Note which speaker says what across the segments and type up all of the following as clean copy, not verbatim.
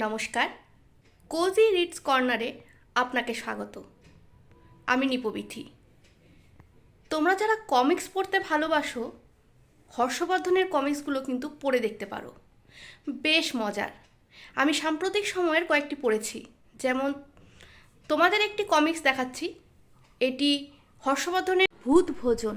Speaker 1: নমস্কার, cosy reads কর্নারে আপনাকে স্বাগত। আমি নিপবিথি। তোমরা যারা কমিক্স পড়তে ভালোবাসো, হর্ষবর্ধনের কমিক্সগুলো কিন্তু পড়ে দেখতে পারো, বেশ মজার। আমি সাম্প্রতিক সময়ের কয়েকটি পড়েছি, যেমন তোমাদের একটি কমিক্স দেখাচ্ছি। এটি হর্ষবর্ধনের ভূত ভোজন,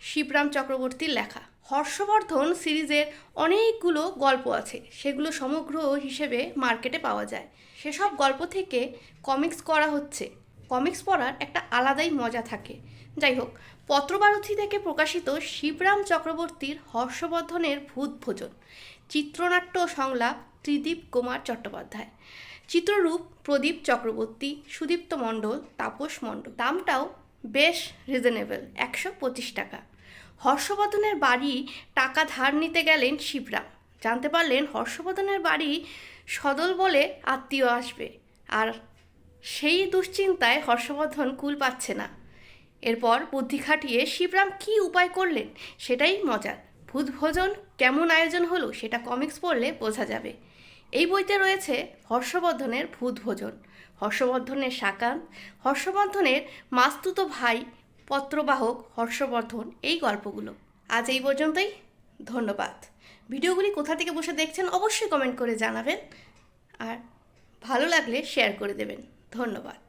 Speaker 1: শিবরাম চক্রবর্তীর লেখা। হর্ষবর্ধন সিরিজের অনেকগুলো গল্প আছে, সেগুলো সমগ্র হিসেবে মার্কেটে পাওয়া যায়। সেসব গল্প থেকে কমিক্স করা হচ্ছে। কমিক্স পড়ার একটা আলাদাই মজা থাকে। যাই হোক, পত্রবারথী থেকে প্রকাশিত শিবরাম চক্রবর্তীর হর্ষবর্ধনের ভূত ভোজন, চিত্রনাট্য সংলাপ ত্রিদীপ কুমার চট্টোপাধ্যায়, চিত্ররূপ প্রদীপ চক্রবর্তী, সুদীপ্ত মণ্ডল, তাপস মণ্ডল। দামটাও বেশ রিজনেবল, 125 টাকা। হর্ষবর্ধনের বাড়ি টাকা ধার নিতে গেলেন শিবরাম। জানতে পারলেন হর্ষবর্ধনের বাড়ি সদল বলে আত্মীয় আসবে, আর সেই দুশ্চিন্তায় হর্ষবর্ধন কুল পাচ্ছে না। এরপর বুদ্ধি খাটিয়ে শিবরাম কী উপায় করলেন সেটাই মজার। ভূতভোজন কেমন আয়োজন হলো সেটা কমিক্স পড়লে বোঝা যাবে। এই বইতে রয়েছে হর্ষবর্ধনের ভূতভোজন, হর্ষবর্ধনের সাকান্ত, হর্ষবর্ধনের মাস্তুতো ভাই পত্রবাহক হর্ষবর্ধন, এই গল্পগুলো। আজ এই পর্যন্তই, ধন্যবাদ। ভিডিওগুলি কোথা থেকে বসে দেখছেন অবশ্যই কমেন্ট করে জানাবেন, আর ভালো লাগলে শেয়ার করে দেবেন। ধন্যবাদ।